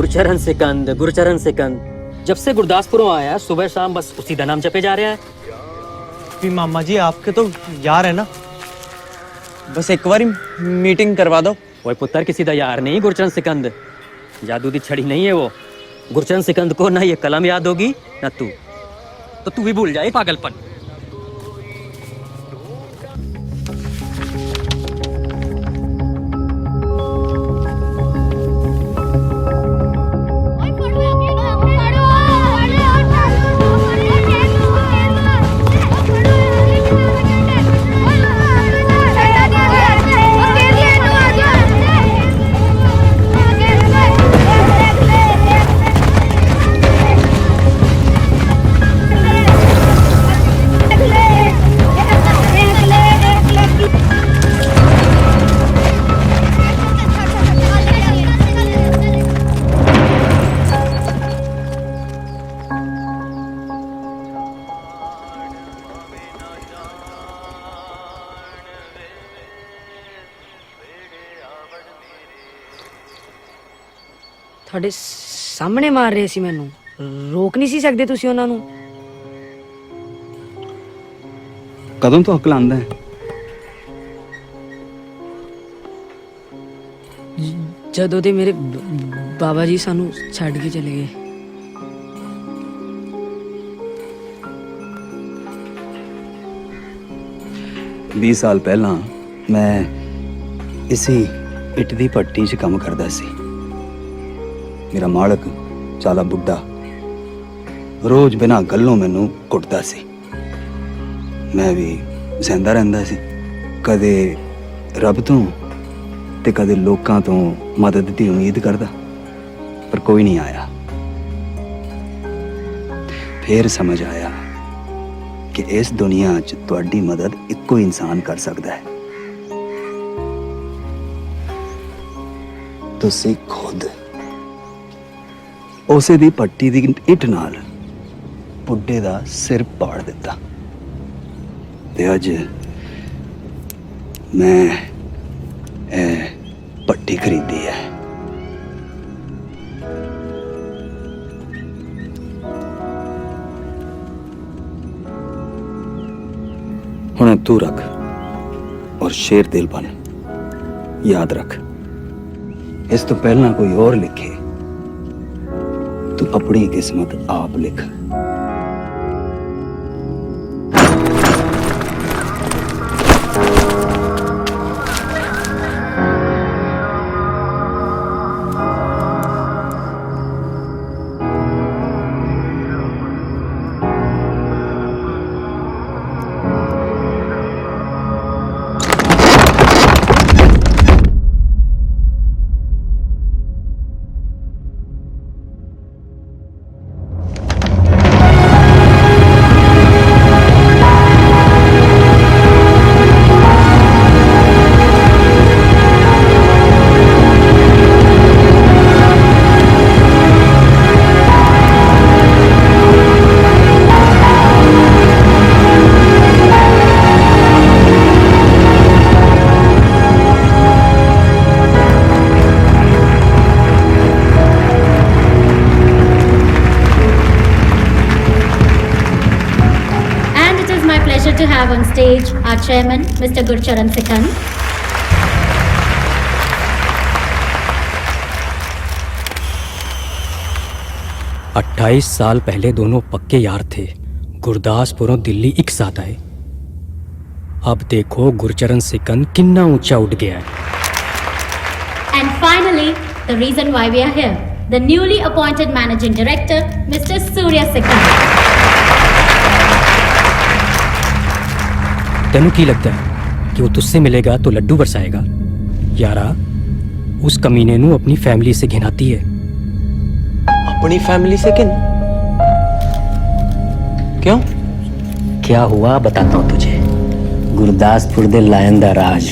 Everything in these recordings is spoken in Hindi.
गुरचरण सिकंद। जब से गुरदासपुरों आया सुबह शाम बस उसी का नाम जपे जा रहा है। मामा जी आपके तो यार है ना, बस एक बार मीटिंग करवा दो। वो पुत्र किसी का यार नहीं गुरचरण सिकंद, जादू की छड़ी नहीं है वो। गुरचरण सिकंद को ना ये कलम याद होगी ना तू, तो तू भी भूल जाए पागलपन। ਤੁਹਾਡੇ ਸਾਹਮਣੇ ਮਾਰ ਰਹੇ ਸੀ ਮੈਨੂੰ, ਰੋਕ ਨਹੀਂ ਸੀ ਸਕਦੇ ਤੁਸੀਂ ਉਹਨਾਂ ਨੂੰ? ਕਦੋਂ ਤੋਂ ਅਕਲ ਆਂਦਾ ਹੈ? ਜਦੋਂ ਦੇ ਮੇਰੇ ਬਾਬਾ ਜੀ ਸਾਨੂੰ ਛੱਡ ਕੇ ਚਲੇ ਗਏ। बीस साल पहला मैं इसी इट दी भट्टी च काम करदा सी। मेरा मालक चाला बुढ़ा रोज बिना गल्लों मैनू कुटदा सी। मैं भी सहंदा रहिंदा सी, कदे रब तो ते कदे लोकां तो मदद दी उम्मीद करदा, पर कोई नहीं आया। फिर समझ आया कि इस दुनिया च तुहाडी मदद इक्को इंसान कर सकदा है, तुसी खुद। उसे दी पट्टी दी इट नाल बुड्ढे दा सिर पाड़ दिता ते अज मैं पट्टी खरीदी है। हुण तू रख और शेर दिल बन। याद रख, इस तो पहला कोई और लिखे, तू अपनी किस्मत आप लिख। To have on stage our chairman, Mr. Gurcharan Sikand. अट्ठाईस साल पहले दोनों पक्के यार थे, गुरदासपुरों दिल्ली एक साथ आए। अब देखो गुरचरण सिकंद कितना ऊंचा उठ गया है। And finally, the reason why we are here, the newly appointed managing director, Mr. Surya Sikand. तेनू की लगता है कि वो तुझसे मिलेगा तो लड्डू बरसाएगा? यारा, उस कमीने नू अपनी फैमिली से घिनाती है। अपनी फैमिली से किन? क्यों? क्या हुआ बताता हूँ तुझे। गुरदासपुर दे लायन दा राज।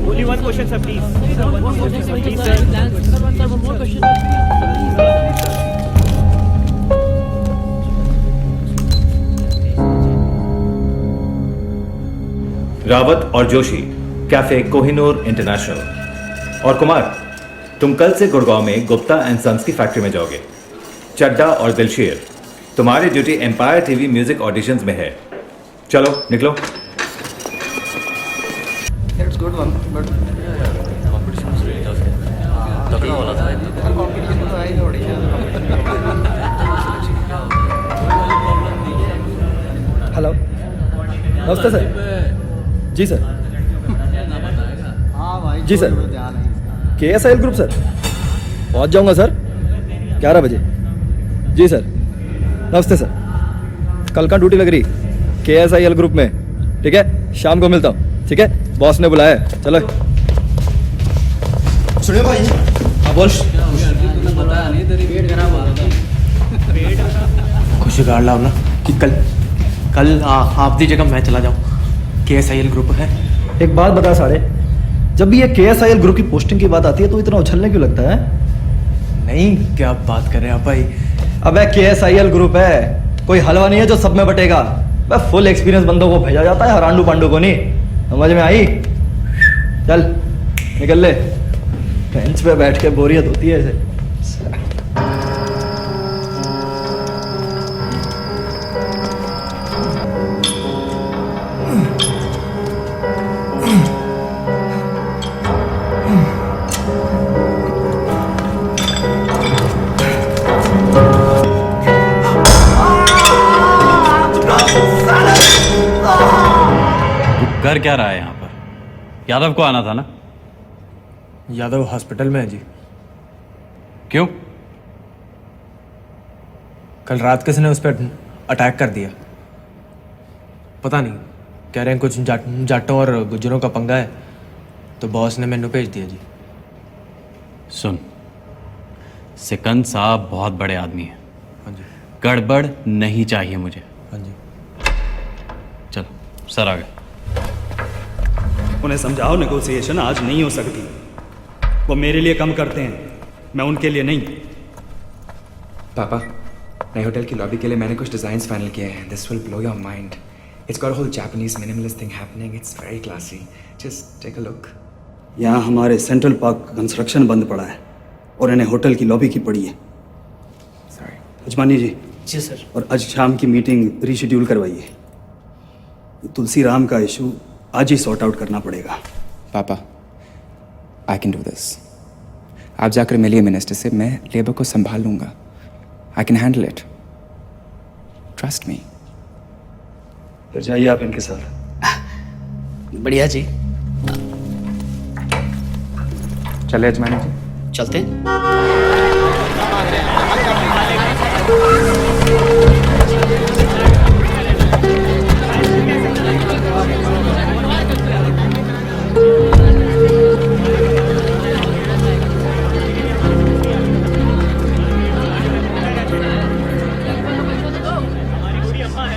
Only one question, sir, please. One more question, sir, please, sir. Sir, one more question. Rawat और जोशी, कैफे कोहिनूर इंटरनेशनल। और कुमार, तुम कल से गुड़गांव में गुप्ता एंड सन्स की फैक्ट्री में जाओगे। चड्डा और दिलशेर, तुम्हारी duty Empire TV music auditions में है। चलो निकलो। हेलो, नमस्ते सर। जी सर। जी सर। KSIL ग्रुप सर, पहुंच जाऊंगा सर 11 बजे। जी सर। नमस्ते सर। कल का ड्यूटी लग रही KSIL ग्रुप में, ठीक है? शाम को मिलता हूँ, ठीक है? बॉस ने बुलाया है, चलो। सुनिए भाई। हाँ बोल। खुशी गाड़ लाओ ना कि कल आपकी जगह मैं चला जाऊँ। KSIL ग्रुप है। एक बात बता साढ़े, जब भी ये KSIL ग्रुप की पोस्टिंग की बात आती है तो इतना उछलने क्यों लगता है? नहीं, क्या बात कर रहे हैं आप भाई। अबे KSIL ग्रुप है, कोई हलवा नहीं है जो सब में बटेगा। बस फुल एक्सपीरियंस बंदों को भेजा जाता है, हरांडू पांडू को नहीं। समझ में आई? चल निकल ले, बेंच पे बैठ के बोरियत होती है ऐसे। कर क्या रहा है यहाँ पर? यादव को आना था ना? यादव हॉस्पिटल में है जी। क्यों? कल रात किसी ने उस पर अटैक कर दिया। पता नहीं, कह रहे हैं कुछ जाटों और गुज्जरों का पंगा है, तो बॉस ने मैनू भेज दिया जी। सुन, सिकंद साहब बहुत बड़े आदमी हैं। हाँ जी। गड़बड़ नहीं चाहिए मुझे। हाँ जी। चल, सर आ गए। उन्हें समझाओ नेगोशिएशन आज नहीं हो सकती। वो मेरे लिए कम करते हैं, मैं उनके लिए नहीं। पापा, नए होटल की लॉबी के लिए मैंने कुछ डिज़ाइंस फाइनल किए हैं। This will blow your mind. It's got a whole Japanese minimalist thing happening. It's very classy. Just take a look. यहाँ हमारे सेंट्रल पार्क कंस्ट्रक्शन बंद पड़ा है और इन्हें होटल की लॉबी की पड़ी है। सॉरी। अजमानी जी। जी सर। और आज शाम की मीटिंग रीशेड्यूल करवाइए। तुलसी राम का इशू आज ही सॉर्ट आउट करना पड़ेगा। पापा, आई कैन डू दिस। आप जाकर मिलिए मिनिस्टर से, मैं लेबर को संभाल लूंगा। I can handle it, trust me. फिर जाइए आप इनके साथ। बढ़िया जी। चले अजमानी जी, चलते।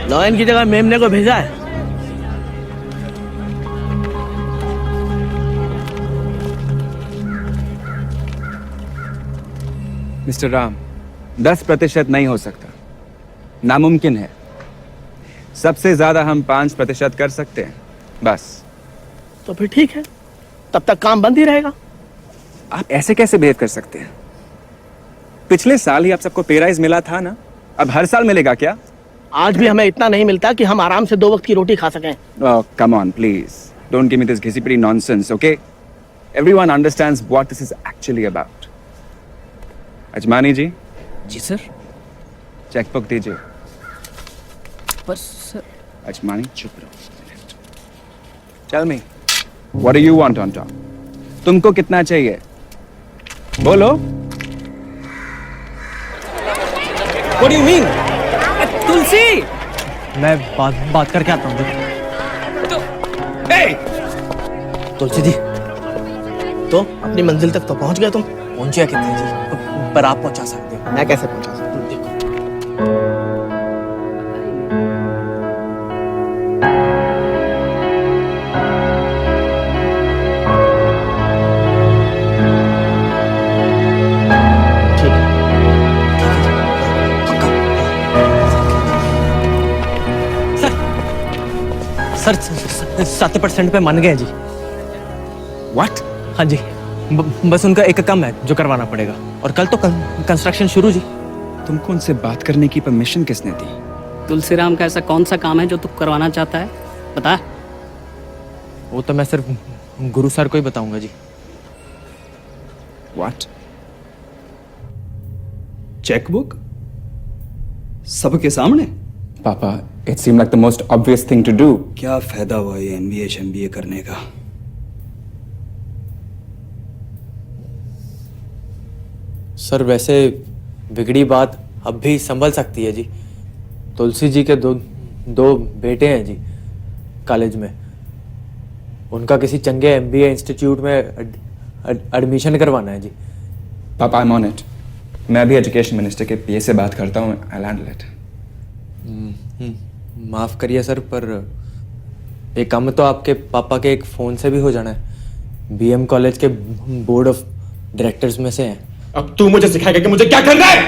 नॉयन की जगह मेमने को भेजा है। मिस्टर राम, 10% नहीं हो सकता, नामुमकिन है। सबसे ज्यादा हम 5% कर सकते हैं, बस। तो फिर ठीक है, तब तक काम बंद ही रहेगा। आप ऐसे कैसे बिहेव कर सकते हैं? पिछले साल ही आप सबको पे राइज मिला था ना, अब हर साल मिलेगा क्या? आज भी हमें इतना नहीं मिलता कि हम आराम से 2 वक्त की रोटी खा सकें। Oh, come on, please. Don't give me this घिसी-पिटी nonsense, okay? Everyone understands what this is actually about. Ajmani ji. जी सर। चेकबुक दीजिए। पर सर। अजमानी चुप रहो। Tell me, what do you want on top? तुमको कितना चाहिए? बोलो। What do you mean? तुलसी, मैं बात करके आता हूँ। तुलसी जी, तो अपनी मंजिल तक तो पहुंच गए तुम। पहुंचे कितने जी? पर आप पहुंचा सकते हो। मैं कैसे पहुंचा सकता हूँ? देखो, सर 7% पे मान गए हैं जी। What? हाँ जी, बस उनका एक काम है जो करवाना पड़ेगा, और कल तो कंस्ट्रक्शन शुरू जी। तुमको उनसे बात करने की परमिशन किसने दी? तुलसीराम का ऐसा कौन सा काम है जो तू करवाना चाहता है, बता। वो तो मैं सिर्फ गुरु सर को ही बताऊंगा जी। What? चेकबुक सबके सामने? Papa, it seemed like the most obvious thing to do. क्या फायदा हुआ ये MBA करने का? सर वैसे बिगड़ी बात अब भी संभल सकती है जी। तुलसी जी के दो बेटे हैं जी कॉलेज में, उनका किसी चंगे MBA इंस्टीट्यूट में एडमिशन करवाना है जी। Papa, I'm on it. मैं भी एजुकेशन मिनिस्टर के PA से बात करता हूँ। I'll handle it. माफ करिए सर, पर एक काम तो आपके पापा के एक फोन से भी हो जाना है। BM कॉलेज के बोर्ड ऑफ डायरेक्टर्स में से हैं। अब तू मुझे सिखाएगा कि मुझे क्या करना है?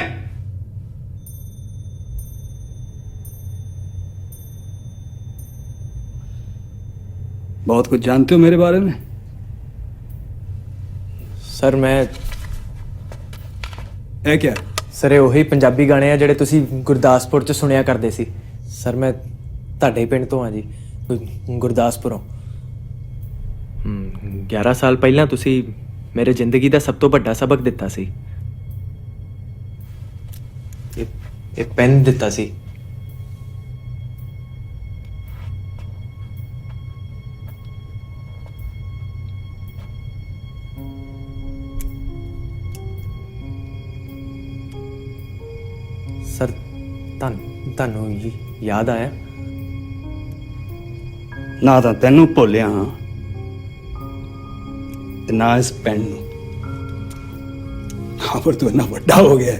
बहुत कुछ जानते हो मेरे बारे में। सर मैं है क्या? ਸਰ ਇਹ ਉਹੀ ਪੰਜਾਬੀ ਗਾਣੇ ਆ ਜਿਹੜੇ ਤੁਸੀਂ ਗੁਰਦਾਸਪੁਰ 'ਚ ਸੁਣਿਆ ਕਰਦੇ ਸੀ। ਸਰ ਮੈਂ ਤੁਹਾਡੇ ਪਿੰਡ ਤੋਂ ਆ ਜੀ, ਗੁਰਦਾਸਪੁਰੋਂ। 11 ਸਾਲ ਪਹਿਲਾਂ ਤੁਸੀਂ ਮੇਰੇ ਜ਼ਿੰਦਗੀ ਦਾ ਸਭ ਤੋਂ ਵੱਡਾ ਸਬਕ ਦਿੱਤਾ ਸੀ। ਇਹ ਪੈਨ ਦਿੱਤਾ ਸੀ। सर ਤੁਹਾਨੂੰ याद आया? ना तो तेनू भुलिया हाँ ते ना इस पेन नू। हाँ पर तू इतना बड़ा हो गया है,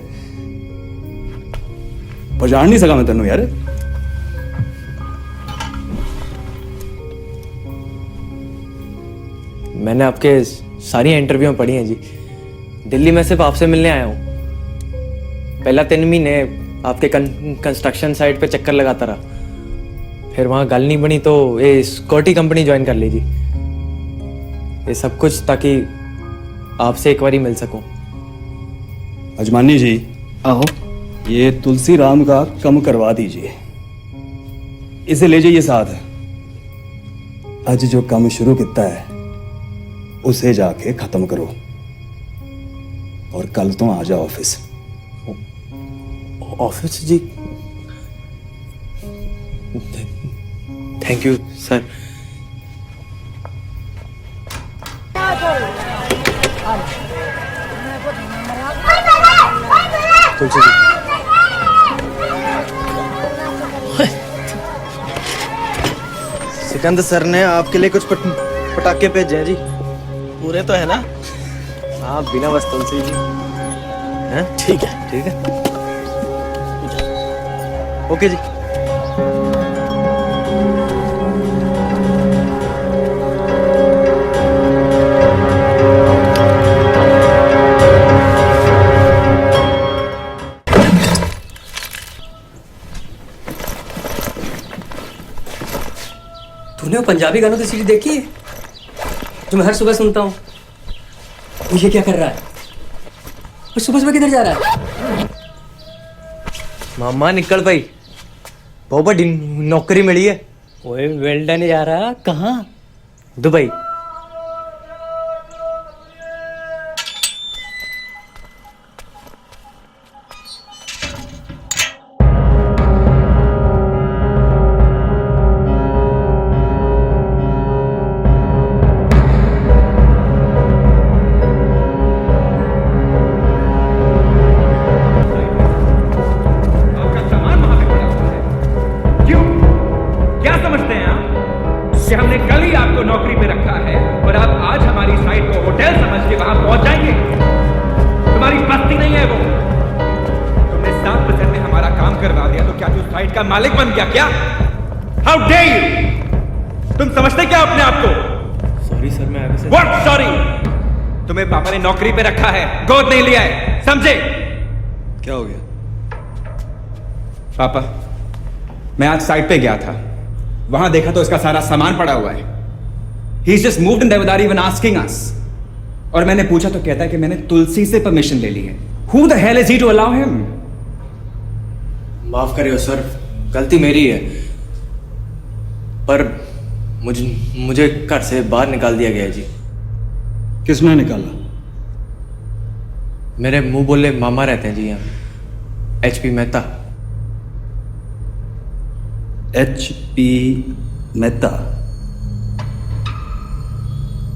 पहचान नहीं सका मैं तेनू यार। मैंने आपके सारी इंटरव्यू पढ़ी हैं जी। दिल्ली में सिर्फ आपसे मिलने आया हूँ। पहला 3 महीने आपके कंस्ट्रक्शन साइट पे चक्कर लगाता रहा, फिर वहाँ गल नहीं बनी तो ये सिक्योरिटी कंपनी ज्वाइन कर ली जी। ये सब कुछ ताकि आपसे एक बार मिल सकूं। अजमानी जी आओ, ये तुलसी राम का कम करवा दीजिए, इसे ले जाइए साथ। आज जो काम शुरू किया है उसे जाके खत्म करो और कल तो आ जाओ ऑफिस। ऑफिस जी? Thank you sir. Tulsi ji, Sikandar sir ने आपके लिए कुछ पटाखे भेजे हैं जी। पूरे तो है ना? हाँ, बिना बस तुलसी जी। हैं? ठीक है, ठीक है। ओके जी। तूने वो पंजाबी गानों की सीरीज देखी है जो मैं हर सुबह सुनता हूँ? ये क्या कर रहा है? वो सुबह सुबह किधर जा रहा है? मामा निकल भाई, बहुत बड़ी नौकरी मिली है। ओए वेल्डन जा रहा कहाँ? दुबई। हमने कल ही आपको नौकरी पे रखा है और आप आज हमारी साइट को होटल समझ के वहां पहुंच जाएंगे। तुम्हारी बस्ती नहीं है वो। तुमने 7% में हमारा काम करवा दिया तो क्या तू साइट का मालिक बन गया क्या? How dare you! तुम समझते क्या अपने आप को? सॉरी सर, मैं आगे से। What sorry? तुम्हें पापा ने नौकरी पे रखा है, गोद नहीं लिया है, समझे? क्या हो गया? पापा, मैं आज साइट पे गया था। वहां देखा तो इसका सारा सामान पड़ा हुआ है. He's just moved in there without even asking us. और मैंने पूछा तो कहता है कि मैंने तुलसी से परमिशन ले ली है. Who the hell is he to allow him? माफ करियो सर, गलती मेरी है, पर मुझे घर से बाहर निकाल दिया गया है जी. किसने निकाला? मेरे मुंह बोले मामा रहते हैं जी यहाँ, HP मेहता. HP मेहता?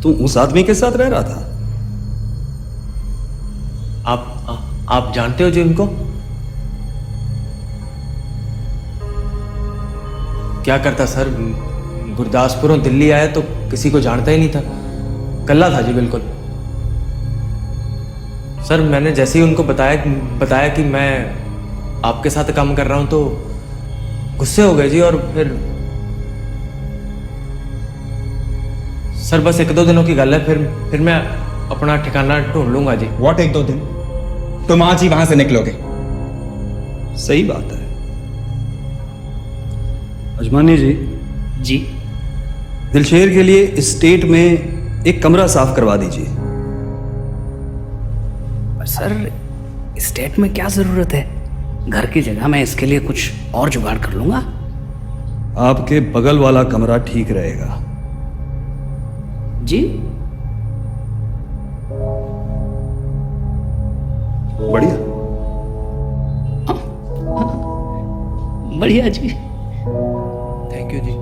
तू उस आदमी के साथ रह रहा था? आप जानते हो जो इनको? क्या करता सर, गुरदासपुरों दिल्ली आया तो किसी को जानता ही नहीं था, कल्ला था जी बिल्कुल. सर मैंने जैसे ही उनको बताया कि मैं आपके साथ काम कर रहा हूं तो गुस्से हो गए जी. और सर बस 1-2 दिनों की गल है, फिर मैं अपना ठिकाना ढूंढ लूंगा जी. What 1-2 दिन? तुम आज ही वहां से निकलोगे? सही बात है. अजमानी जी. जी. दिलशेर के लिए स्टेट में एक कमरा साफ करवा दीजिए. सर स्टेट में क्या जरूरत है? घर की जगह मैं इसके लिए कुछ और जुगाड़ कर लूंगा. आपके बगल वाला कमरा ठीक रहेगा. जी. बढ़िया. बढ़िया जी. थैंक यू जी.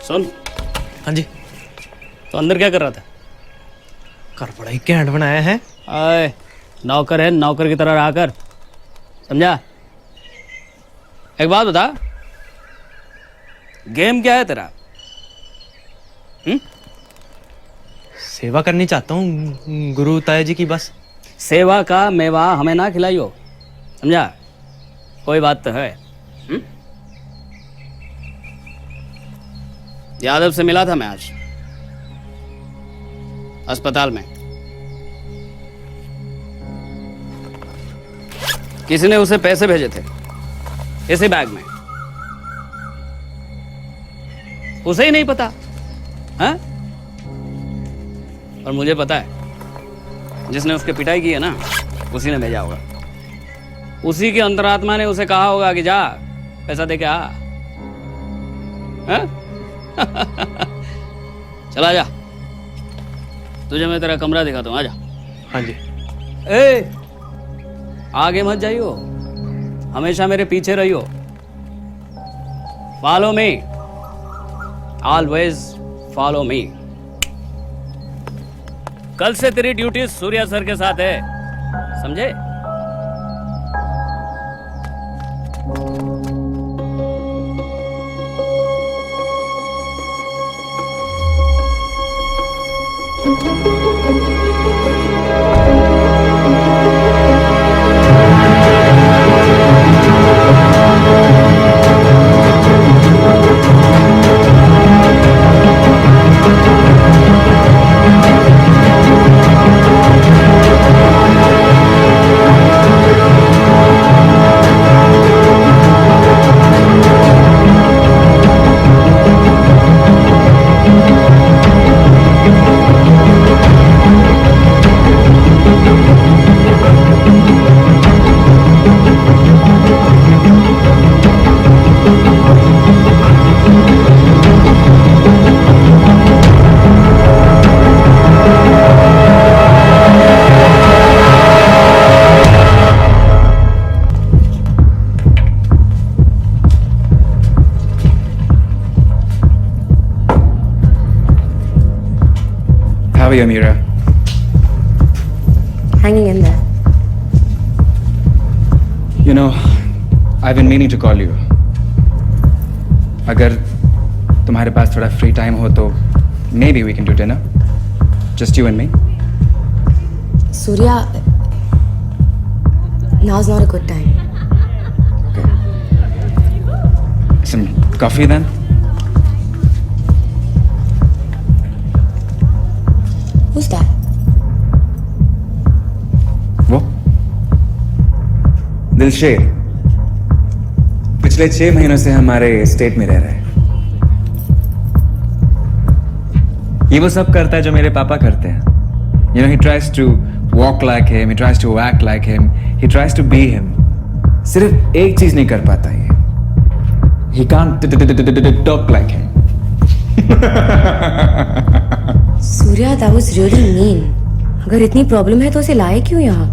सुन. हाँ जी. तो अंदर क्या कर रहा था? घर बड़ा ही कैंट बनाया है. आए, नौकर है, नौकर की तरह रहा कर, समझा? एक बात बता, गेम क्या है तेरा? सेवा करनी चाहता हूँ गुरु ताया जी की बस. सेवा का मेवा हमें ना खिलाइयो, समझा? कोई बात तो है. यादव से मिला था मैं आज अस्पताल में. किसी ने उसे पैसे भेजे थे इसी बैग में. उसे ही नहीं पता, हाँ? और मुझे पता है, जिसने उसकी पिटाई की है ना, उसी ने भेजा होगा. उसी के अंतरात्मा ने उसे कहा होगा कि जा पैसा दे के आ. हाँ? चला जा, तुझे मैं तेरा कमरा दिखाता हूँ, आजा. हाँ जी. ए, आगे मत जाइयो, हमेशा मेरे पीछे रहियो. Follow me, always follow me. कल से तेरी ड्यूटी सूर्या सर के साथ है, समझे? you, Mira? Hanging in there. You know, I've been meaning to call you. अगर तुम्हारे पास थोड़ा free time हो तो maybe we can do dinner. Just you and me. Surya, now's not a good time. Some coffee then? Who's that? वो दिलशेर पिछले 6 महीनों से हमारे स्टेट में रह रहा है। ये वो सब करता है जो मेरे पापा करते हैं। You know, he tries to walk like him, he tries to act like him, he tries to be him. सिर्फ एक चीज नहीं कर पाता ये। He can't talk like him. Surya, that was really mean. अगर इतनी प्रॉब्लम है तो उसे लाए क्यों यहाँ?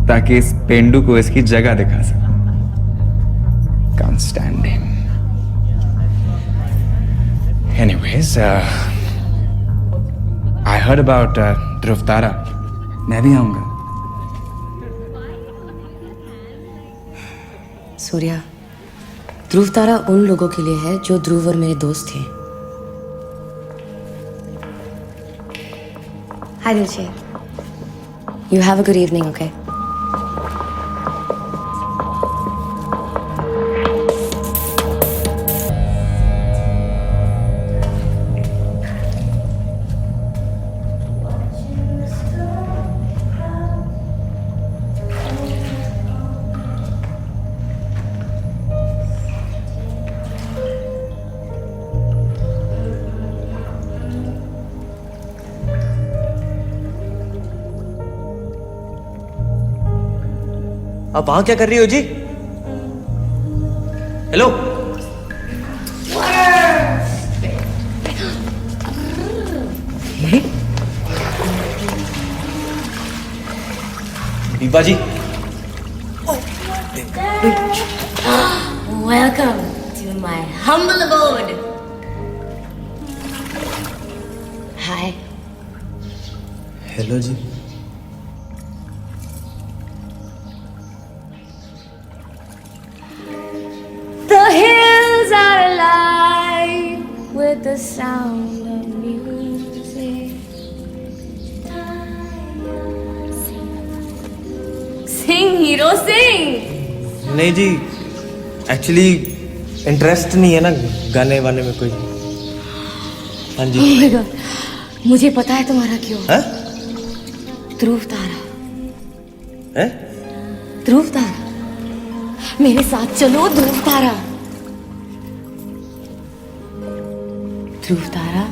ताकि इस पेंडू को इसकी जगह दिखा सके। Can't stand him. Anyways, I heard about ध्रुव तारा. मैं भी आऊंगा. सूर्या, ध्रुव तारा उन लोगों के लिए है जो ध्रुव और मेरे दोस्त थे। Hi, Dilsher. You have a good evening, okay? आप वहां क्या कर रही हो जी? Hello, Deepa ji. Welcome to my humble abode. Hi. Hello जी। The hills are alive with the sound of music. Sing, hero, sing. नहीं जी, एक्चुअली इंटरेस्ट नहीं है ना गाने वाने में कोई। हाँ जी। Oh my God, मुझे पता है तुम्हारा क्यों। हैं? ध्रुव तारा। हैं? ध्रुव तारा, मेरे साथ चलो। ध्रुव तारा, ध्रुव तारा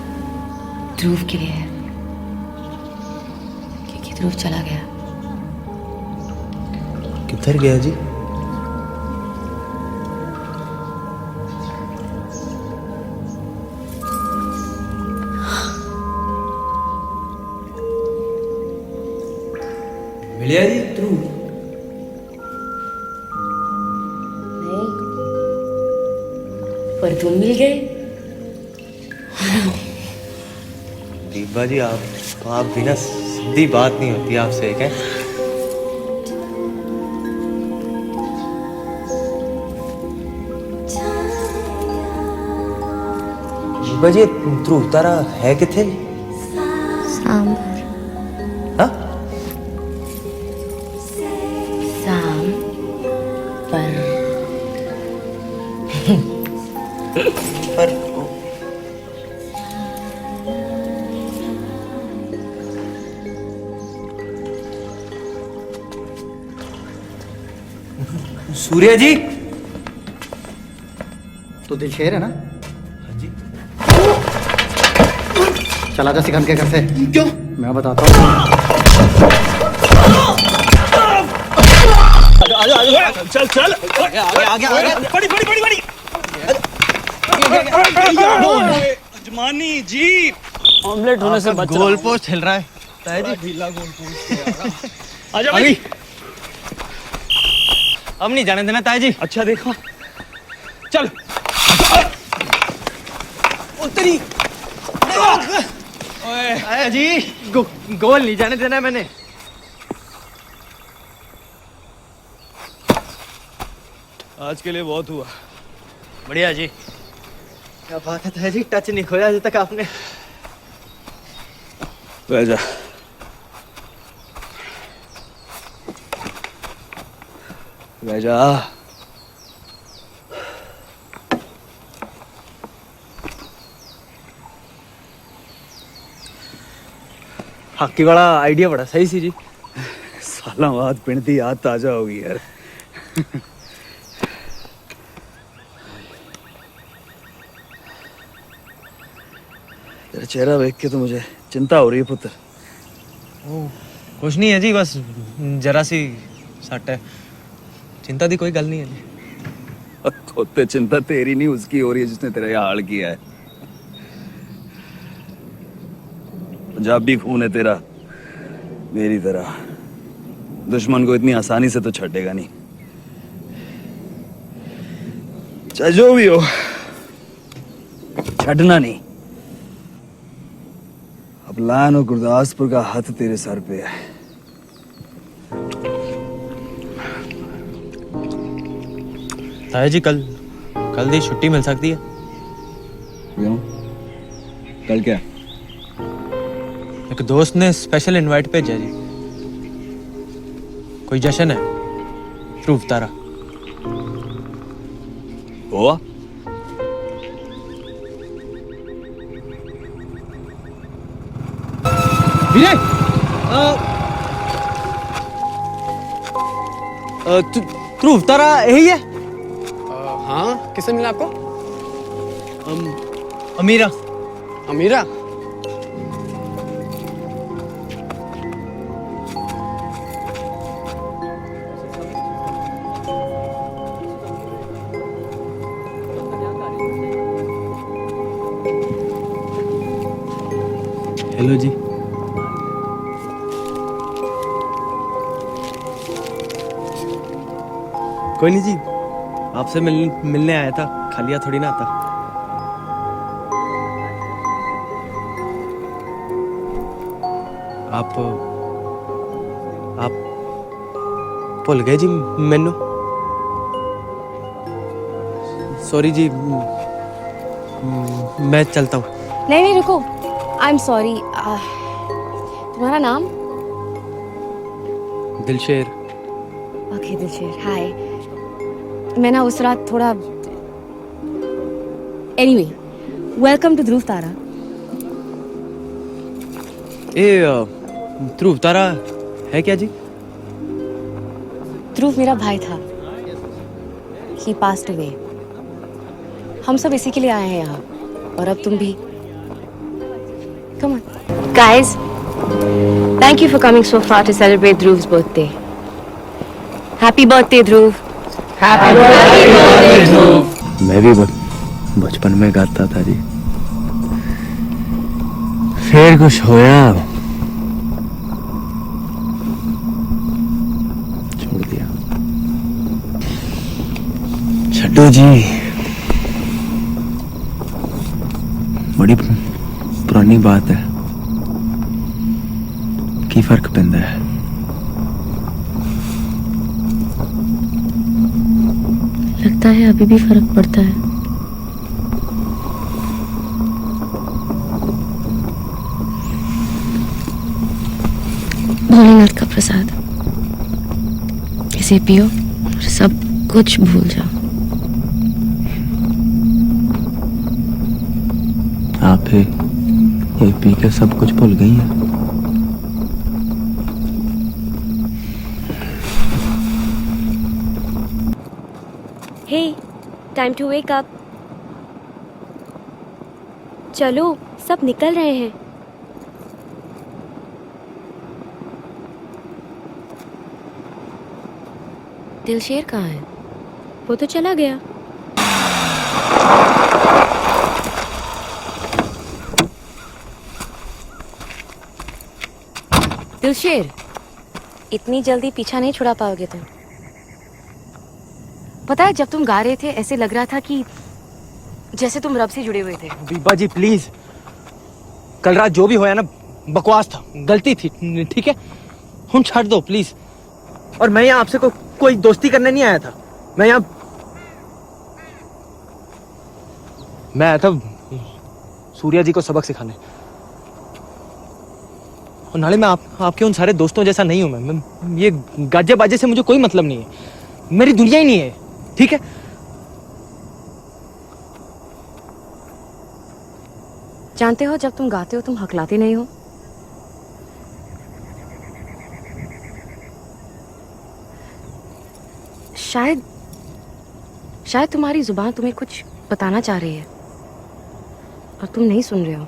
ध्रुव के लिए है, क्योंकि ध्रुव चला गया। किधर गया जी? मिलिया जी ध्रुव? नहीं, पर तुम मिल गए। दीपा जी, आप बिना सीधी बात नहीं होती आपसे, एक है। दीपा जी, ध्रुव तारा है किथे? सांबर। हाँ? पर सूर्या जी, तो दिलशेर है ना? हाँ जी। चला जा सिकंद के घर से। क्यों? मैं बताता हूँ। चल चल आगे बड़ी बड़ी बड़ी बड़ी अजमानी जी, ऑमलेट होने से बच गोल पोस्ट हिल रहा है। ढीला गोल पोस्ट। आजा भाई। अब नहीं जाने देना ताई जी। अच्छा देखो, चल उतरी। आया जी गोल नहीं जाने देना है मैंने। आज के लिए बहुत हुआ। बढ़िया जी। क्या बात है जी, टच नहीं खोया अभी तक आपने। रह जा। रह जा। हाकी वाला आइडिया बड़ा सही सी जी। सालों बाद पिंड दी याद ताजा होगी यार। तेरा चेहरा देख के तो मुझे चिंता हो रही है पुत्र। कुछ नहीं है जी, बस जरा सी सट है। चिंता दी कोई गल नहीं है जी। खोते चिंता तेरी नहीं उसकी हो रही है जिसने तेरा ये हाल किया है। पंजाबी खून है तेरा, मेरी तरह। दुश्मन को इतनी आसानी से तो छेड़ेगा नहीं। चाहे जो भी हो, छड़ना नहीं। अब लान और गुरदासपुर का हाथ तेरे सर पे है। ताया जी कल दी छुट्टी मिल सकती है? क्यों? कल क्या? एक दोस्त ने स्पेशल इनवाइट भेजा जी। कोई जश्न है ध्रुव तारा। हुआ? विजय, ध्रुव तारा यही है? हाँ, किसने मिला आपको? अमीरा। अमीरा? हेलो जी। कोई नहीं जी, आपसे मिलने आया था, खालिया थोड़ी ना आता। आप भूल गए जी मैनू? सॉरी जी, मैं चलता हूँ। नहीं रुको, आई एम सॉरी। तुम्हारा नाम? दिलशेर। ओके दिलशेर, हाय। मैं ना उस रात थोड़ा एनीवे, वेलकम टू ध्रुव तारा। ध्रुव तारा है क्या जी? ध्रुव मेरा भाई था। ही पास्ड अवे। हम सब इसी के लिए आए हैं यहाँ, और अब तुम भी। Come on. Guys, thank you for coming so far to celebrate Dhruv's birthday. Happy birthday, Dhruv. Happy birthday, Dhruv. मैं भी बचपन में गाता था जी। फिर कुछ होया, छोड़ दिया। छड्डो जी, बड़ी पुरानी बात है। की फर्क पैंदा है? लगता है अभी भी फर्क पड़ता है। भोलेनाथ का प्रसाद, इसे पियो और सब कुछ भूल जाओ। आप ये पी के सब कुछ भूल गई हैं। Hey, time to wake up. चलो, सब निकल रहे हैं। दिलशेर कहाँ है? वो तो चला गया। दिलशेर, इतनी जल्दी पीछा नहीं छुड़ा पाओगे तुम। पता है, जब तुम गा रहे थे ऐसे लग रहा था कि जैसे तुम रब से जुड़े हुए थे। बीबा जी प्लीज, कल रात जो भी होया ना बकवास था, गलती थी, ठीक है? हम छाड़ दो प्लीज। और मैं यहाँ आपसे कोई दोस्ती करने नहीं आया था। मैं आया था सूर्या जी को सबक सिखाने। और नाले मैं आपके उन सारे दोस्तों जैसा नहीं हूं। मैं ये गाजे बाजे से मुझे कोई मतलब नहीं है, मेरी दुनिया ही नहीं है, ठीक है? जानते हो, जब तुम गाते हो तुम हकलाते नहीं हो। शायद तुम्हारी जुबान तुम्हें कुछ बताना चाह रही है और तुम नहीं सुन रहे हो।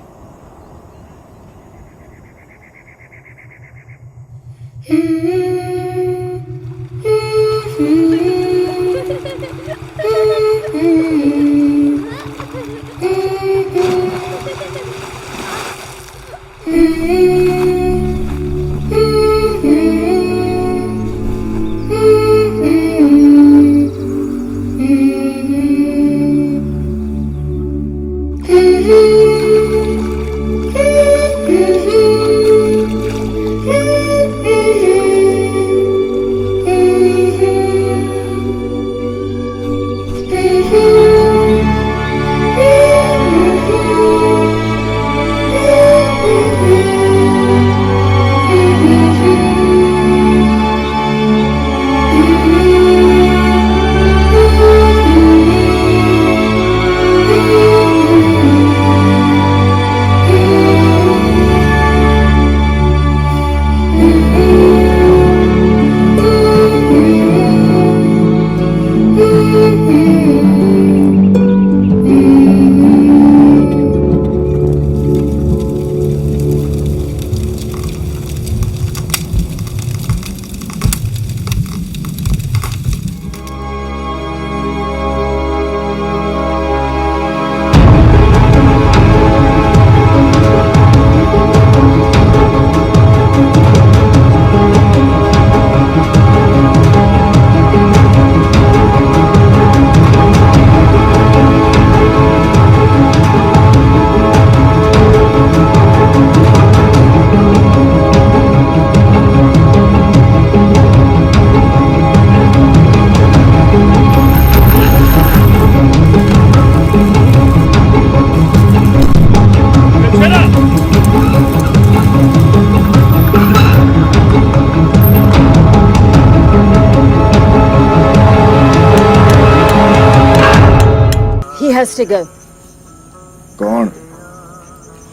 कौन?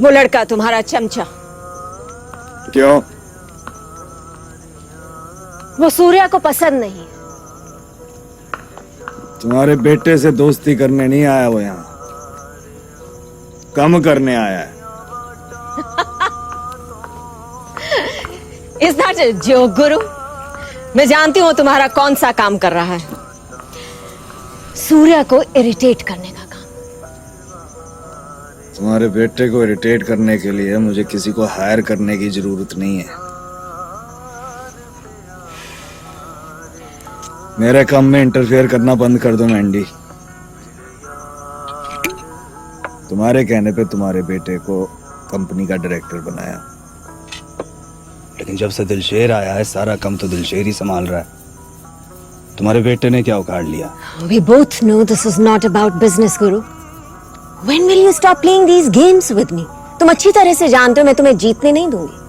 वो लड़का, तुम्हारा चमचा। क्यों? वो सूर्या को पसंद नहीं। तुम्हारे बेटे से दोस्ती करने नहीं आया वो, यहाँ कम करने आया है। Is that a joke, गुरु? मैं जानती हूँ तुम्हारा कौन सा काम कर रहा है। सूर्या को इरिटेट करने का काम। तुम्हारे बेटे को इरिटेट करने के लिए मुझे किसी को हायर करने की जरूरत नहीं है। मेरे काम में इंटरफेयर करना बंद कर दो मैंडी। तुम्हारे कहने पे तुम्हारे बेटे को कंपनी का डायरेक्टर बनाया, लेकिन जब से दिलशेर आया है सारा काम तो दिलशेर ही संभाल रहा है। तुम्हारे बेटे ने क्या उखाड़ लिया? We both know this is not about business, Guru. When will you stop playing these games with me? तुम अच्छी तरह से जानते हो मैं तुम्हें जीतने नहीं दूंगी।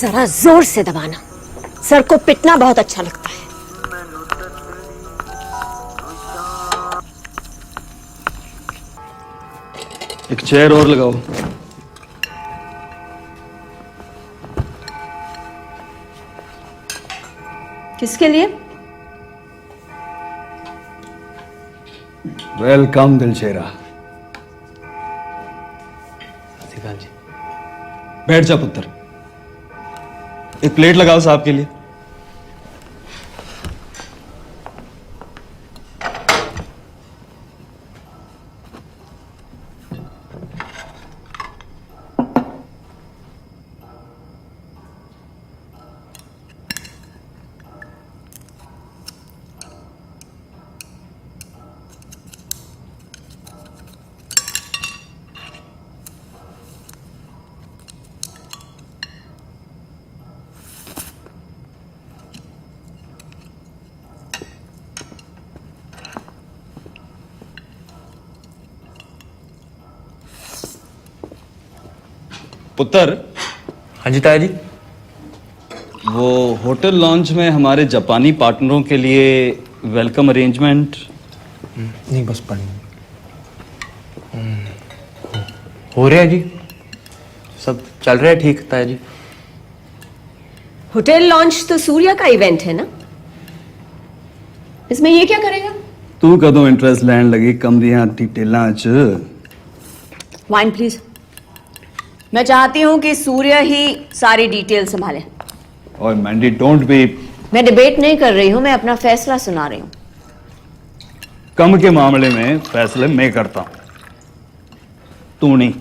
जरा जोर से दबाना, सर को पिटना बहुत अच्छा लगता है। एक चेयर और लगाओ। किसके लिए? वेलकम दिलशेरा। जी। बैठ जा पुत्र। एक प्लेट लगाओ साहब के लिए। पुत्र। हाँ जी ताया जी। वो होटल लॉन्च में हमारे जापानी पार्टनरों के लिए वेलकम अरेंजमेंट नहीं बस पढ़ हो रहा है जी, सब चल रहा है ठीक ताया जी। होटल लॉन्च तो सूर्या का इवेंट है ना, इसमें ये क्या करेगा? तू कदों इंटरेस्ट लैन लगी कमरियां डिटेलां च? Wine please. मैं चाहती हूं कि सूर्या ही सारी डिटेल संभाले। और मैंडी डोंट बी। मैं डिबेट नहीं कर रही हूं, मैं अपना फैसला सुना रही हूं। कम के मामले में फैसले मैं करता हूं, तू नहीं।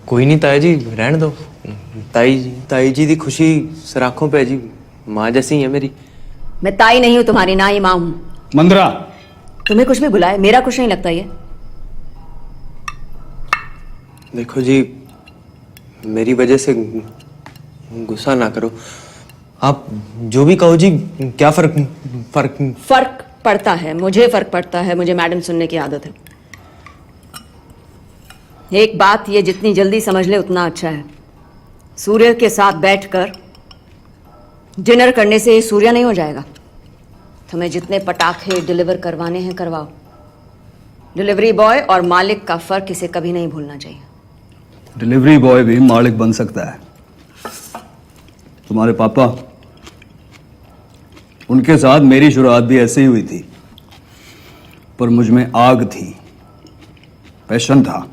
कोई नहीं ताया जी, रहने दो। ताई जी दी खुशी सराखों पे है जी, माँ जैसी है मेरी। मैं ताई नहीं हूं तुम्हारी, ना ही मां हूं। मंदरा, तुम्हें कुछ भी बुलाए, मेरा कुछ नहीं लगता ये। देखो जी, मेरी वजह से गुस्सा ना करो। आप जो भी कहो जी, क्या फर्क पड़ता है, मुझे फर्क पड़ता है। मुझे मैडम सुनने की आदत है। एक बात ये जितनी जल्दी समझ ले उतना अच्छा है। सूर्य के साथ बैठकर डिनर करने से सूर्य नहीं हो जाएगा। तुम्हें जितने पटाखे डिलीवर करवाने हैं करवाओ। डिलीवरी बॉय और मालिक का फर्क इसे कभी नहीं भूलना चाहिए। डिलीवरी बॉय भी मालिक बन सकता है। तुम्हारे पापा, उनके साथ मेरी शुरुआत भी ऐसे ही हुई थी, पर मुझ में आग थी, पैशन था,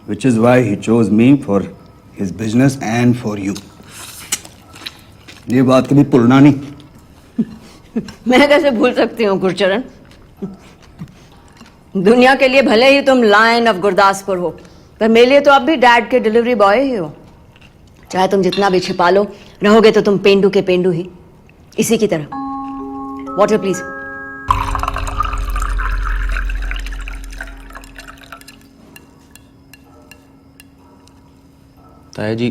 which is why he chose me for his business and for you. ये बात कभी भूलना नहीं। मैं कैसे भूल सकती हूँ गुरचरण? दुनिया के लिए भले ही तुम लायन ऑफ गुरदासपुर हो, पर मेरे लिए तो अब भी डैड के डिलीवरी बॉय ही हो। चाहे तुम जितना भी छिपा लो, रहोगे तो तुम पेंडू के पेंडू ही, इसी की तरह। Water please. ताया जी,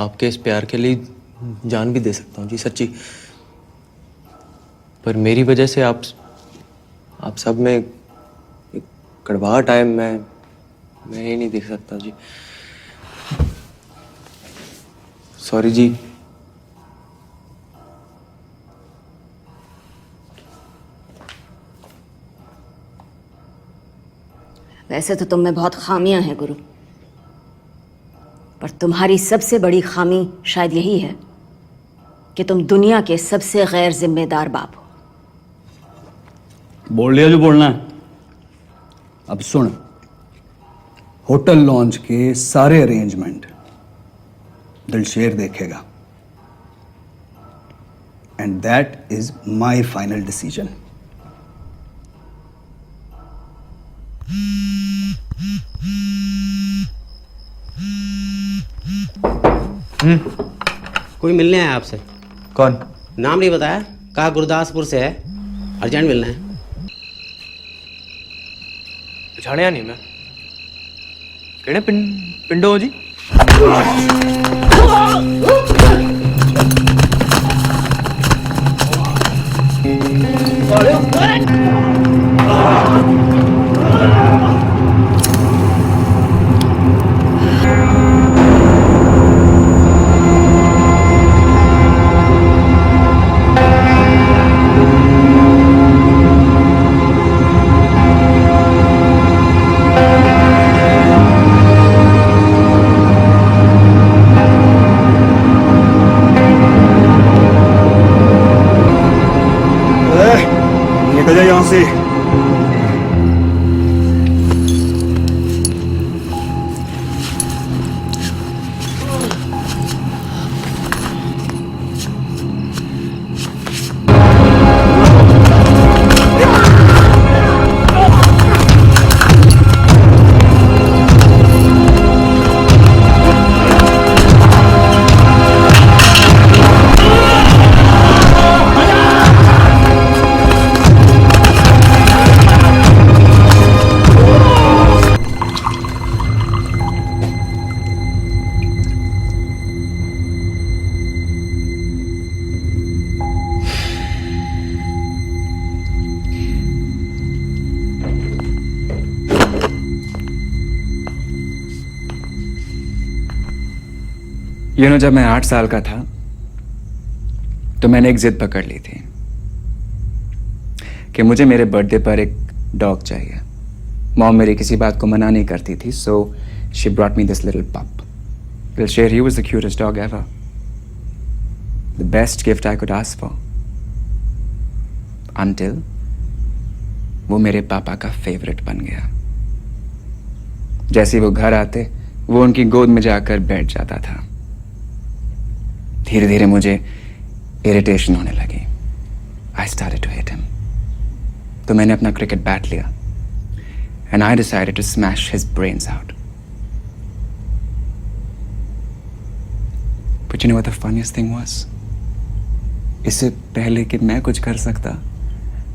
आपके इस प्यार के लिए जान भी दे सकता हूँ जी, सच्ची। पर मेरी वजह से आप सब में एक कड़वाहट आए, मैं ये नहीं देख सकता जी। सॉरी जी। वैसे तो तुम में बहुत खामियां हैं गुरु, पर तुम्हारी सबसे बड़ी खामी शायद यही है कि तुम दुनिया के सबसे गैर जिम्मेदार बाप हो। बोल लिया जो बोलना है। अब सुन, होटल लॉन्च के सारे अरेंजमेंट दिलशेर देखेगा, and that is my final decision. कोई मिलने आया आपसे। कौन? नाम नहीं बताया, कहा गुरदासपुर से है, अर्जेंट मिलना है। पछाड़िया नहीं मैं। केड़े पिंडो हो जी? निकल जा यहां से। जब मैं 8 साल का था तो मैंने एक जिद पकड़ ली थी कि मुझे मेरे बर्थडे पर एक डॉग चाहिए। मॉम मेरी किसी बात को मना नहीं करती थी, so she brought me this little pup. Dilsher, he was the cutest dog ever, the best gift I could ask for, until वो मेरे पापा का फेवरेट बन गया। जैसे ही वो घर आते वो उनकी गोद में जाकर बैठ जाता था। धीरे धीरे मुझे इरिटेशन होने लगी। I started to hate him. तो मैंने अपना क्रिकेट बैट लिया and I decided to smash his brains out. But you know what the funniest thing was? इससे पहले कि मैं कुछ कर सकता,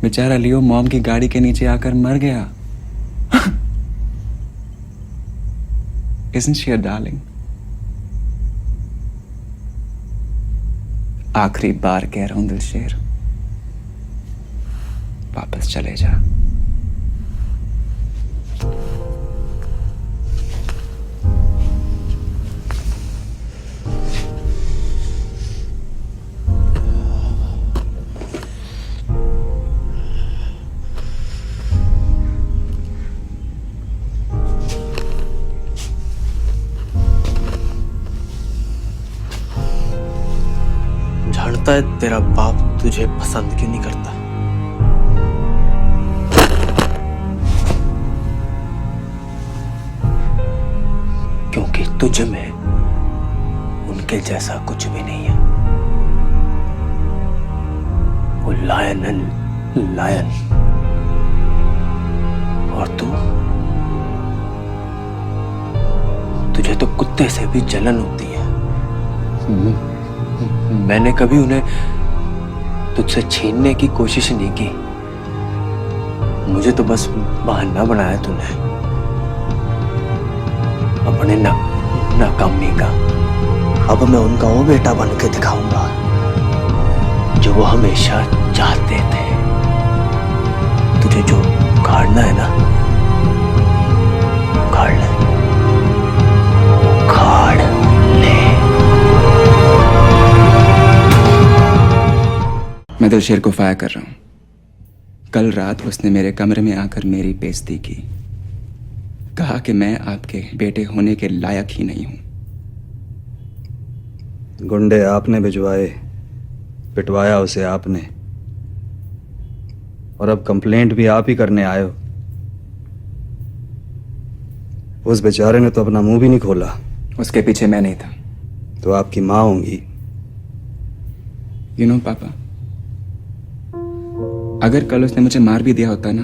बेचारा लियो मॉम की गाड़ी के नीचे आकर मर गया। Isn't she a darling? आखिरी बार कह रहा हूं दिलशेर, वापस चले जा। जानता है तेरा बाप तुझे पसंद क्यों नहीं करता? क्योंकि तुझ में उनके जैसा कुछ भी नहीं है। वो लायन है, लायन। और तुझे तो कुत्ते से भी जलन होती है। मैंने कभी उन्हें तुझसे छीनने की कोशिश नहीं की। मुझे तो बस बहाना बनाया तूने अपने नाकामी का। अब मैं उनका वो बेटा बन के दिखाऊंगा जो वो हमेशा चाहते थे। तुझे जो उखाड़ना है ना, उखाड़ ले, उखाड़ ले। मैं दिलशेर को फायर कर रहा हूं। कल रात उसने मेरे कमरे में आकर मेरी बेइज्जती की, कहा कि मैं आपके बेटे होने के लायक ही नहीं हूं। गुंडे आपने भिजवाए, पिटवाया उसे आपने, और अब कंप्लेंट भी आप ही करने आए हो। उस बेचारे ने तो अपना मुंह भी नहीं खोला। उसके पीछे मैं नहीं था। तो आपकी माँ होंगी। यू नो पापा, अगर कल उसने मुझे मार भी दिया होता ना,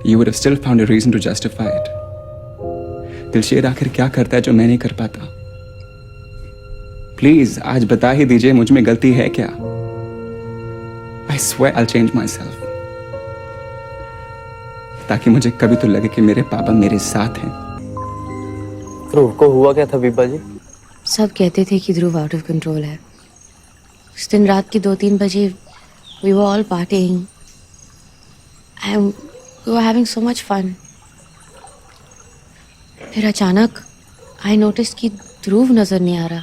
you would have still found a reason to justify it. Dilsher आखिर क्या करता है जो मैं नहीं कर पाता? प्लीज आज बता ही दीजिए मुझ में गलती है क्या? I swear I'll change myself. ताकि मुझे कभी तो लगे कि मेरे पापा मेरे साथ हैं। ध्रुव को हुआ क्या था बीबा जी? सब कहते थे कि ध्रुव आउट ऑफ कंट्रोल है। उस दिन रात की 2-3 बजे we were all partying and we were having so much fun. फिर अचानक I noticed कि ध्रुव नजर नहीं आ रहा।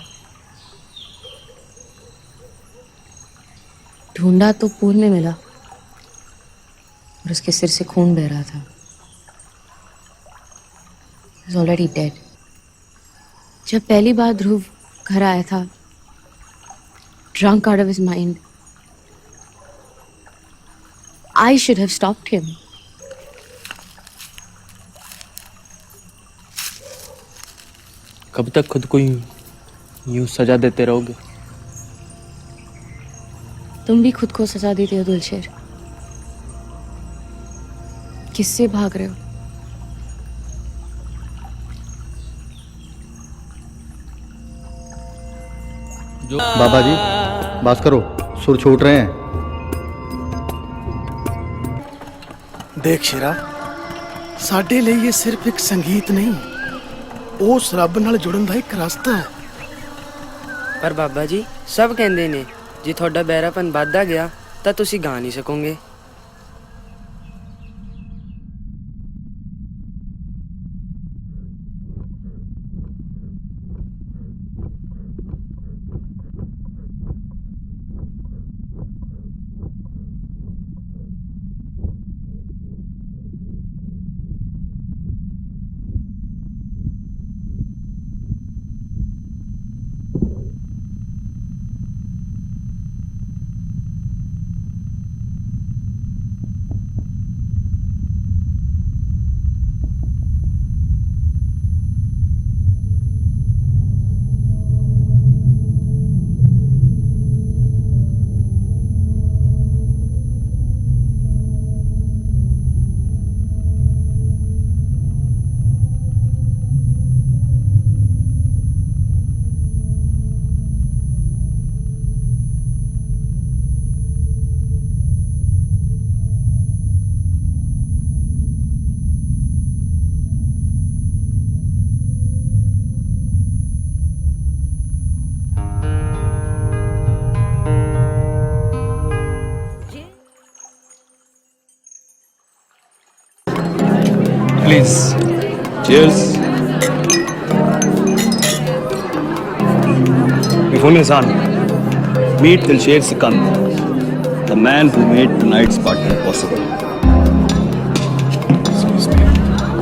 ढूंढा तो पूल में मिला और उसके सिर से खून बह रहा था। He was already dead. जब पहली बार ध्रुव घर आया था, drunk out of his mind, I should have stopped him. कब तक खुद को यूं सजा देते रहोगे? तुम भी खुद को सजा देते हो दिलशेर। किससे भाग रहे हो? बाबा जी बस करो, सुर छूट रहे हैं। देख शेरा, साडे लिए ये सिर्फ एक संगीत नहीं, उस रब नाल जुड़न दा एक रास्ता है। पर बाबा जी सब कहंदे ने जे थोड़ा बहरापन ਵੱਧਦਾ ਗਿਆ ਤਾਂ ਤੁਸੀਂ ਗਾ ਨਹੀਂ ਸਕੋਗੇ। Please cheers. Before Nizam, meet Dilsher Sikand, the man who made tonight's party possible.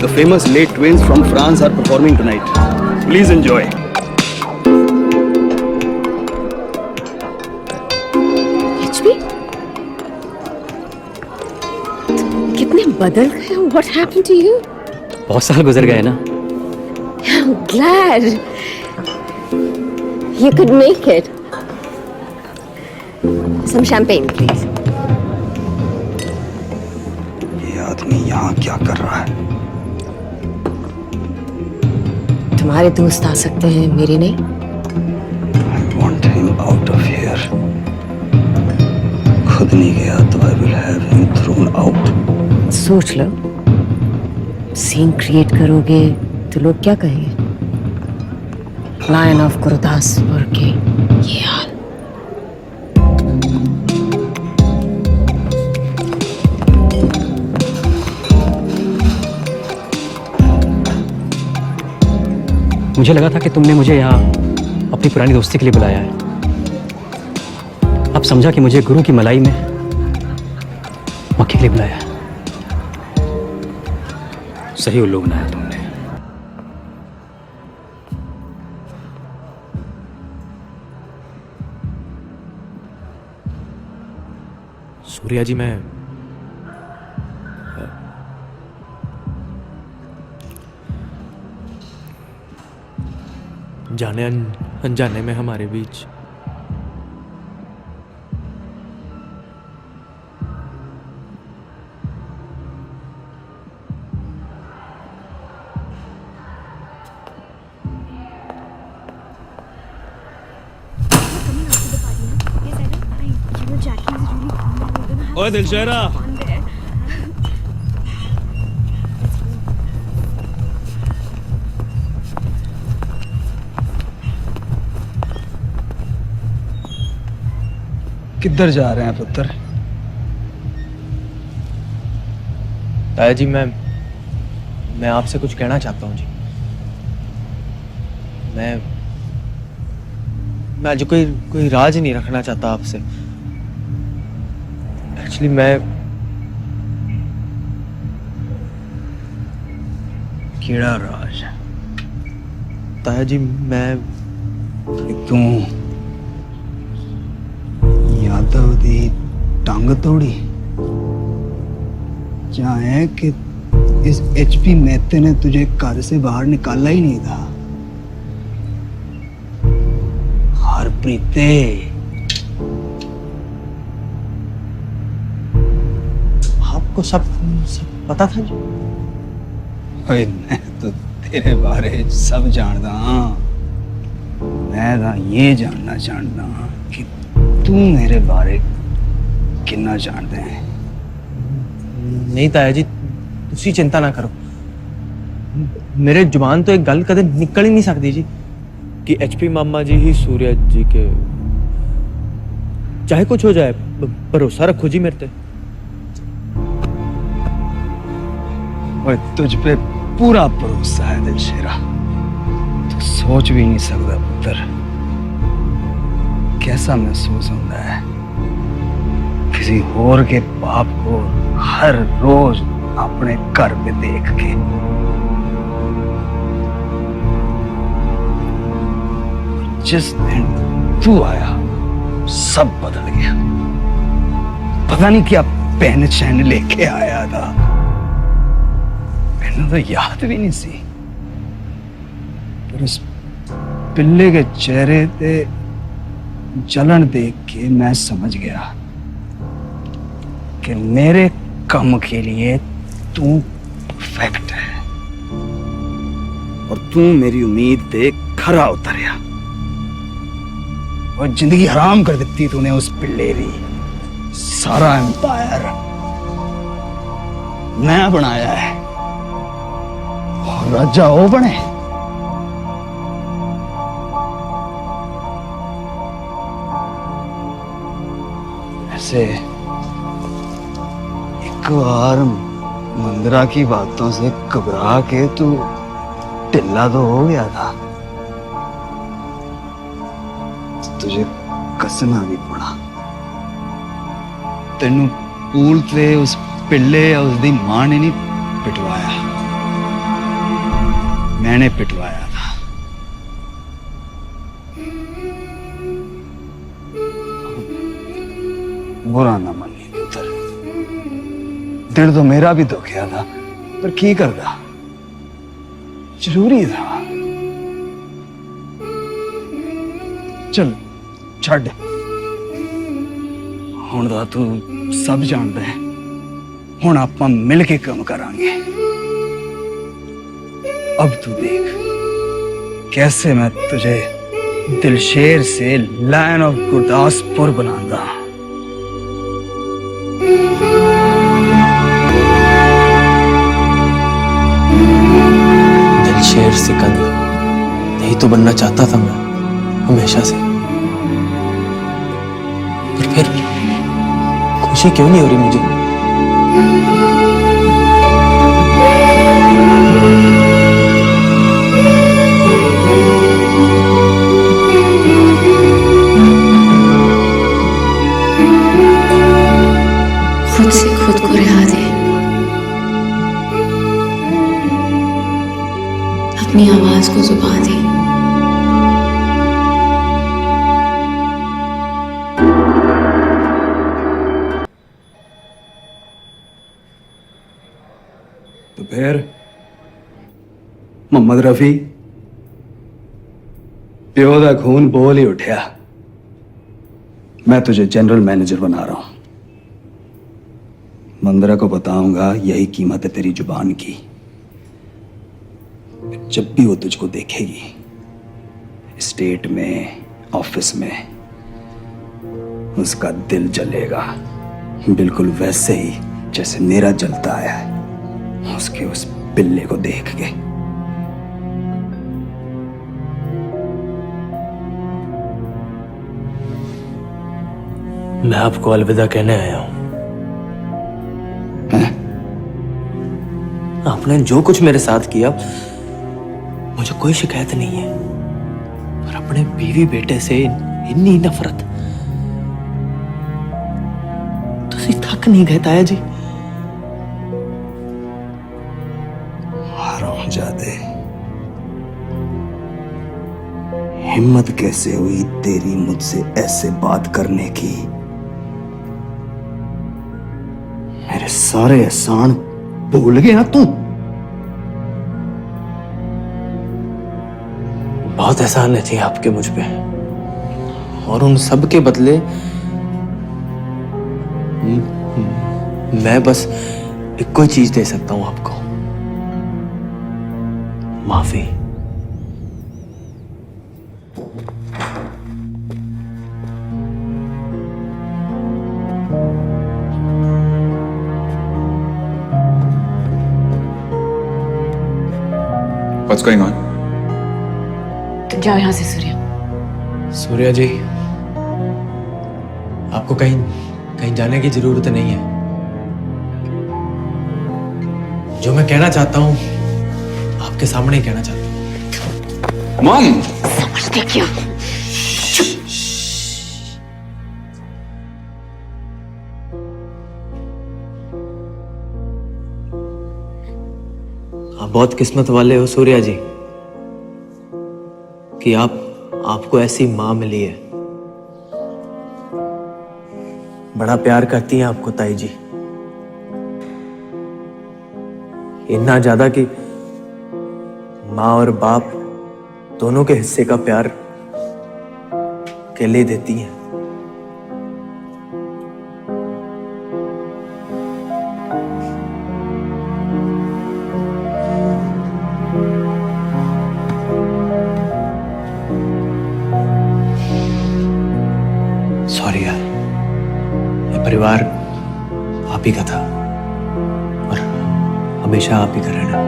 The famous late twins from France are performing tonight. Please enjoy. HP? कितने बदल गए हो? What happened to you? बहुत साल गुजर गए ना। I'm glad you could make it. Some champagne, please. ये आदमी यहाँ क्या कर रहा है? तुम्हारे दोस्त आ सकते हैं, मेरे नहीं। I want him out of here. खुद नहीं गया तो I will have him thrown out. सोच लो, सीन क्रिएट करोगे तो लोग क्या कहेंगे? लायन ऑफ गुरदासपुर के ये हाल। मुझे लगा था कि तुमने मुझे यहाँ अपनी पुरानी दोस्ती के लिए बुलाया है। अब समझा कि मुझे गुरु की मलाई में मक्खी के लिए बुलाया है। सही उल्लू बनाया तुमने। सूर्या जी, मैं जाने अनजाने में हमारे बीच ओए दिलशेरा, किधर जा रहे हैं पुत्र? ताया जी, मैं आपसे कुछ कहना चाहता हूँ जी। मैं आज कोई राज नहीं रखना चाहता आपसे। एक्चुअली मैं कीड़ा राज? ताया जी, मैं तू यादव दी टंग तोड़ी क्या है कि इस एचपी मेहते ने तुझे घर से बाहर निकाला ही नहीं था? हरप्रीते, आपको सब पता था जी? ओए, मैं तो तेरे बारे सब जानता हाँ। मैं तो ये जानना चाहता हाँ कि तू मेरे बारे कितना जानते हैं। नहीं ताया जी, तुसी चिंता ना करो। मेरे जुबान तो एक गल कदे निकल ही नहीं सकती जी कि एचपी मामा जी ही सूर्या जी के। चाहे कुछ हो जाए, भरोसा रखो जी मेरे पे। ओए, तुझ पे पूरा भरोसा है दिलशेरा। तू सोच भी नहीं सकता पुत्र कैसा महसूस होता है किसी और के बाप को हर रोज अपने घर पे देख के। जिस दिन तू आया सब बदल गया। पता नहीं क्या पहन चैन लेके आया था, मैंने तो याद भी नहीं सी। पर उस पिल्ले के चेहरे पे जलन देख के मैं समझ गया कि मेरे काम के लिए तू परफेक्ट है और तू मेरी उम्मीद पे खरा उतरिया और जिंदगी हराम कर देती तूने उस पिल्ले की। सारा एम्पायर मैं बनाया है और राजा वो बने। ऐसे एक बार मंदिरा की बातों से घबरा के तू ढिल्ला तो हो गया था। तुझे कसना भी पड़ा। तेनू पूल ते उस पिल्ले या उसकी मां ने नहीं पिटवाया, मैंने पिटवाया था। बुरा ना मनी पुत्र, दिल तो मेरा भी दुखिया था, पर की करदा, जरूरी था। चल छड़, हुण दा तू सब जानदा है। हुण आपां मिल के काम करांगे। अब तू देख कैसे मैं तुझे दिलशेर से लायन ऑफ गुरदासपुर बनाऊंगा। दिलशेर सिकंदर यही तो बनना चाहता था मैं हमेशा से, पर फिर खुशी क्यों नहीं हो रही मुझे? खुद से खुद को रिहा दे, अपनी आवाज को जुबान दे। तो फिर मोहम्मद रफी प्यो दा खून बोल ही उठा। मैं तुझे जनरल मैनेजर बना रहा हूं। मंदरा को बताऊंगा यही कीमत है तेरी जुबान की। जब भी वो तुझको देखेगी, स्टेट में, ऑफिस में, उसका दिल जलेगा, बिल्कुल वैसे ही जैसे मेरा जलता आया है उसके उस पिल्ले को देख के। मैं आपको अलविदा कहने आया हूं। आपने जो कुछ मेरे साथ किया मुझे कोई शिकायत नहीं है, पर अपने बीवी बेटे से इतनी नफरत तुसी थक नहीं गए ताया जी? हरामजादे, हिम्मत कैसे हुई तेरी मुझसे ऐसे बात करने की? मेरे सारे एहसान भूल गया तू? बहुत एहसान है जी आपके मुझ पे, और उन सब के बदले मैं बस एक कोई चीज दे सकता हूं आपको, माफी। What's going on? तुम जाओ यहां से सूर्या। सूर्या जी, आपको कहीं कहीं जाने की जरूरत नहीं है। जो मैं कहना चाहता हूं आपके सामने ही कहना चाहता हूं। मॉम! समझते क्यों? आप बहुत किस्मत वाले हो सूर्या जी कि आपको ऐसी मां मिली है। बड़ा प्यार करती हैं आपको ताई जी, इतना ज्यादा कि माँ और बाप दोनों के हिस्से का प्यार अकेले देती हैं। सॉरी यार, ये परिवार आप ही का था और हमेशा आप ही का रहना।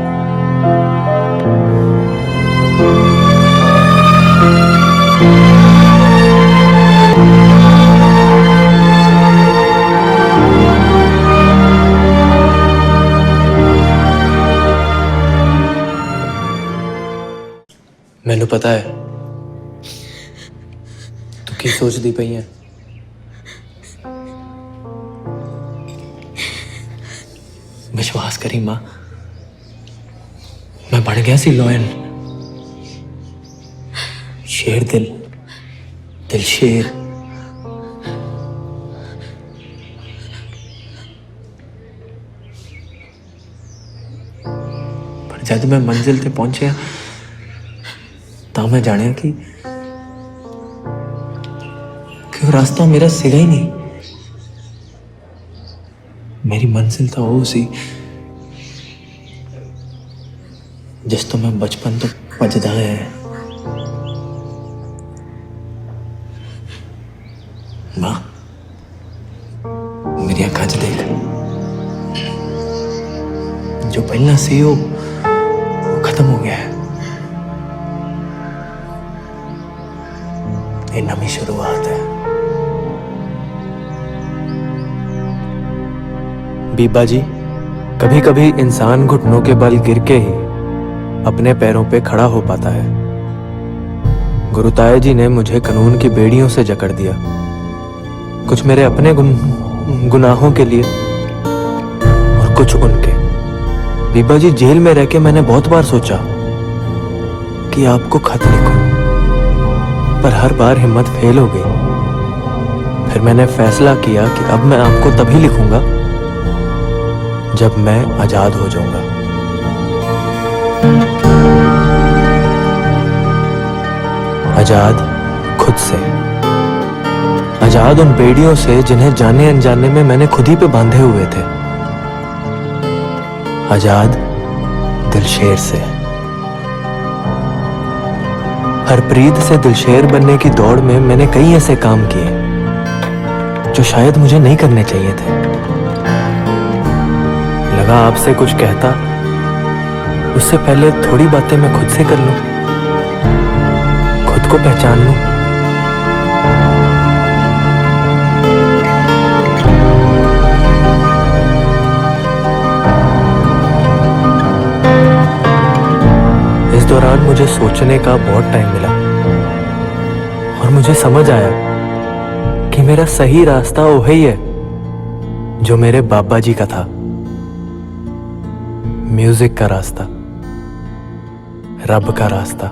मैनू पता है तू की सोचदी पई है। विश्वास करी मां, मैं बन गया सी लॉयन। शेर दिल, दिल शेर। पर जब मैं मंजिल ते पहुंचा तो मैं जानिया कि वो रास्ता मेरा सिगा ही नहीं। मेरी मंजिल तो वो सी जिस तो मैं बचपन तो भजदा है। मां, मेरी अखां च देख, जो पहला सी वो खत्म हो गया है। ये नवी शुरुआत है। बीबा जी, कभी कभी इंसान घुटनों के बल गिर के ही अपने पैरों पे खड़ा हो पाता है। गुरुताया जी ने मुझे कानून की बेड़ियों से जकड़ दिया, कुछ मेरे अपने गुनाहों के लिए और कुछ उनके। बीबा जी, जेल में रह के मैंने बहुत बार सोचा कि आपको खत लिखूं, पर हर बार हिम्मत फेल हो गई। फिर मैंने फैसला किया कि अब मैं आपको तभी लिखूंगा जब मैं आजाद हो जाऊंगा। आजाद खुद से, आजाद उन बेड़ियों से जिन्हें जाने अनजाने में मैंने खुद ही पे बांधे हुए थे। आजाद दिलशेर से। हरप्रीत से दिलशेर बनने की दौड़ में मैंने कई ऐसे काम किए जो शायद मुझे नहीं करने चाहिए थे। लगा आपसे कुछ कहता उससे पहले थोड़ी बातें मैं खुद से कर लूं, खुद को पहचान लूं। इस दौरान मुझे सोचने का बहुत टाइम मिला और मुझे समझ आया कि मेरा सही रास्ता वही है जो मेरे बाबा जी का था। म्यूजिक का रास्ता, रब का रास्ता।